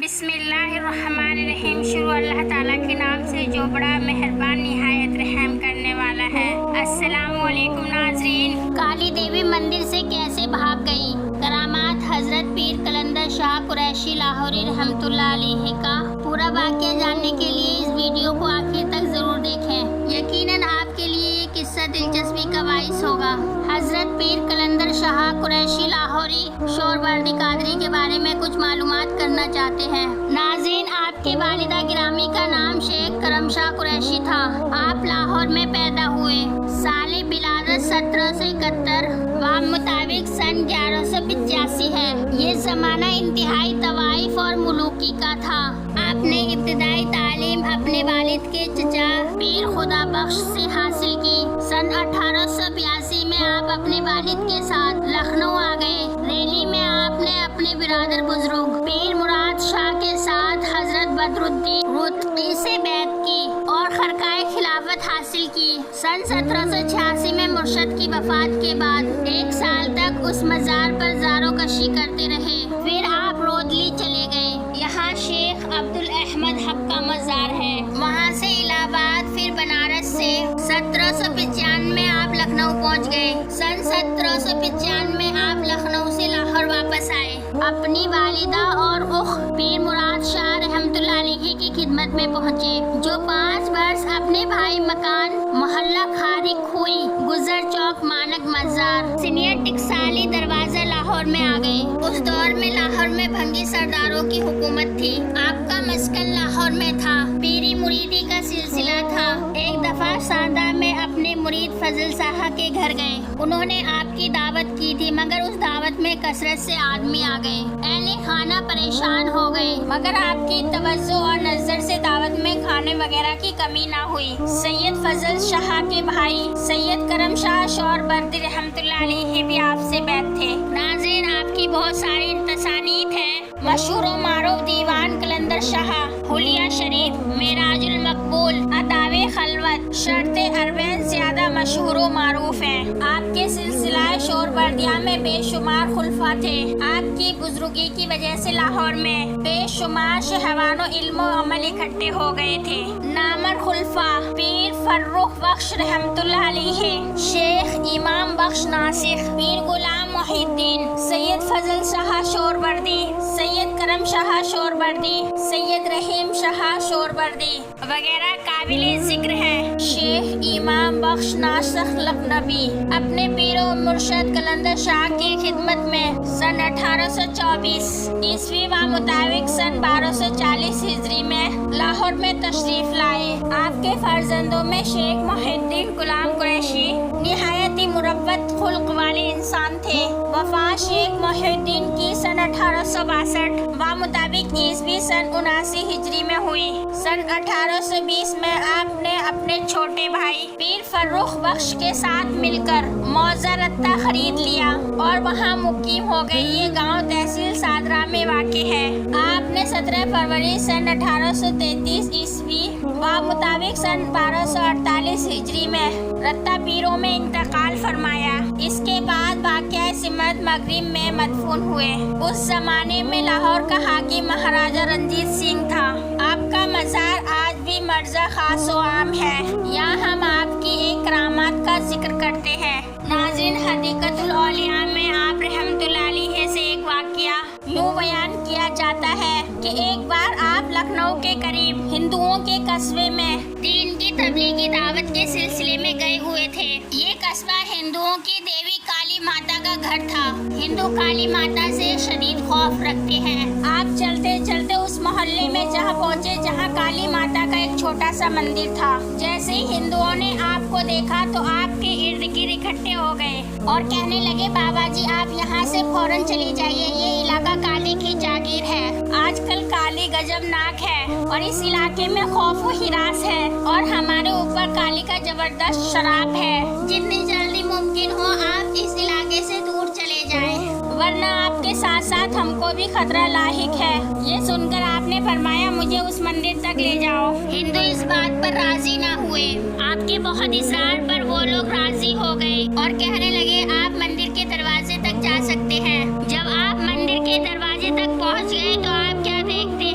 بسم اللہ الرحمن الرحیم۔ شروع اللہ تعالیٰ کے نام سے جو بڑا مہربان نہایت رحم کرنے والا ہے۔ السلام علیکم ناظرین۔ کالی دیوی مندر سے کیسے بھاگ گئی؟ کرامات حضرت پیر قلندر شاہ قریشی لاہوری رحمۃ اللہ علیہ کا پورا واقعہ جاننے کے لیے اس ویڈیو کو آخر تک ضرور دیکھیں۔ یقیناً آپ کے لیے یہ قصہ دلچسپی کا باعث ہوگا۔ حضرت پیر قلندر شاہ قریشی لاہوری شوربردی قادری کے بارے میں کچھ معلومات کرنا چاہتے ہیں۔ ناظرین، آپ کے والدہ گرامی کا نام شیخ کرم شاہ قریشی تھا۔ آپ لاہور میں پیدا ہوئے۔ سال ولادت 1771 و مطابق سن 1185 ہے۔ یہ زمانہ انتہائی طوائف اور ملوکی کا تھا۔ آپ نے ابتدائی تعلیم اپنے والد کے چچا پیر خدا بخش سے حاصل کی۔ سن 1882 میں آپ اپنے والد کے ساتھ لکھنؤ آ گئے۔ ریلی میں آپ نے اپنے برادر بزرگ پیر مراد شاہ کے ساتھ حضرت بدرالدین رتقی سے بیعت کی اور خرقۂ خلافت حاصل کی۔ سن 1786 میں مرشد کی وفات کے بعد 1 سال تک اس مزار پر زارو کشی کرتے رہے۔ پھر آپ رودلی چلے گئے۔ یہاں شیخ عبدالاحمد حق کا مزار ہے۔ وہاں سے الہ آباد، پھر بنارس سے 1795 میں آپ لکھنؤ پہنچ گئے۔ سن 1795 میں آپ لکھنؤ سے لاہور واپس آئے۔ اپنی والدہ اور اخ پیر مراد شاہ رحمۃ اللہ علیہ کی خدمت میں پہنچے، جو 5 برس اپنے بھائی مکان محلہ کھاری کھوئی گزر چوک مانک مزار سینئر ٹکسالی دروازہ لاہور میں آ گئے۔ اس دور میں لاہور میں بھنگی سرداروں کی حکومت تھی۔ آپ کا مسکن لاہور میں تھا۔ پیری مریدی کا سلسلہ تھا۔ ایک دفعہ ساندہ میں اپنے مرید فضل صاحب کے گھر گئے۔ انہوں نے آپ کی دعوت کی تھی، مگر اس دعوت میں کثرت سے آدمی آ گئے۔ اہل خانہ پریشان ہو گئے، مگر آپ کی توجہ اور نظر سے دعوت میں کھانے وغیرہ کی کمی نہ ہوئی۔ سید فضل شاہ کے بھائی سید کرم شاہ شوربردی رحمۃ اللہ علیہ بھی آپ سے بیعت تھے۔ ناظرین، آپ کی بہت ساری تصانیف ہیں۔ مشہور و معروف دیوان قلندر شاہ، حلیہ شریف، معراج المقبول، اداب خلوت، شرط اربعین زیادہ مشہور و معروف ہیں۔ آپ کے سلسلہ شوربردیہ میں بے شمار خلفاء تھے۔ آپ کی بزرگی کی وجہ سے لاہور میں بے شمار شہوان و علم و عمل اکٹھے ہو گئے تھے۔ نامور خلفاء پیر فرخ بخش رحمۃ اللہ علیہ، شیخ امام بخش ناسخ، پیر غلام محی الدین، سید فضل شاہ شوربردی، سید کرم شاہ شوربردی، سید رحیم شاہ شوربردی وغیرہ قابل ذکر ہیں۔ شیخ امام بخش ناسخ لکھنوی اپنے پیر و مرشد قلندر شاہ کی خدمت میں سن 1824 عیسوی و مطابق سن 1240 ہجری میں لاہور میں تشریف لائے۔ آپ کے فرزندوں میں شیخ محی الدین غلام قریشی نہایت ہی مروت خلق والے انسان تھے۔ وفات شیخ محی الدین کی سن 1862 و مطابق عیسوی سن 79 ہجری میں ہوئی۔ سن 1820 میں آپ نے اپنے چھوٹے بھائی پیر فرخ بخش کے ساتھ مل کر موضع رتہ خرید لیا اور وہاں مقیم ہو گئے۔ یہ گاؤں تحصیل سادرہ میں واقع ہے۔ آپ نے 17 فروری سن 1833 عیسوی و مطابق سن 1248 ہجری میں رتہ پیروں میں انتقال فرمایا۔ اس کے بعد واقعہ سمت مغرب میں مدفون ہوئے۔ اس زمانے میں لاہور کا حاکم مہاراجہ رنجیت سنگھ تھا۔ آپ کا مزار آج بھی مرجع خاص و عام ہے۔ یہاں ہم آپ کی ایک کرامات کا ذکر کرتے ہیں۔ ناظرین، حدیقۃ الاولیاء میں آپ رحمۃ اللہ علیہ سے ایک واقعہ یوں بیان کیا جاتا ہے کہ ایک بار آپ لکھنؤ کے قریب ہندوؤں کے قصبے میں دین کی تبلیغی دعوت کے سلسلے میں گئے ہوئے تھے۔ یہ قصبہ ہندوؤں کی دیوی کالی ماتا کا گھر تھا۔ ہندو کالی ماتا سے شدید خوف رکھتے ہیں۔ آپ چلتے چلتے اس محلے میں جہاں پہنچے جہاں کالی ماتا کا ایک چھوٹا سا مندر تھا۔ جیسے ہی ہندوؤں نے آپ کو دیکھا تو آپ کے ارد گرد اکٹھے ہو گئے اور کہنے لگے، بابا جی آپ یہاں سے فوراً چلی جائیے، یہ علاقہ کالی کی جاگیر ہے۔ آج کل کالی گجب ناک ہے اور اس علاقے میں خوف و ہراس ہے اور ہمارے اوپر کالی کا زبردست شراب ہے۔ جتنی جلدی ممکن ہو آپ اس علاقے سے دور چلے جائیں، ورنہ آپ کے ساتھ ساتھ ہم کو بھی خطرہ لاحق ہے۔ یہ سن کر آپ نے فرمایا، مجھے اس مندر تک لے جاؤ۔ ہندو اس بات پر راضی نہ ہوئے۔ آپ کے بہت اصرار پر وہ لوگ راضی ہو گئے اور کہنے لگے، آپ مندر کے دروازے تک جا سکتے ہیں۔ جب آپ مندر کے دروازے تک پہنچ گئے تو آپ کیا دیکھتے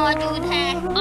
موجود ہیں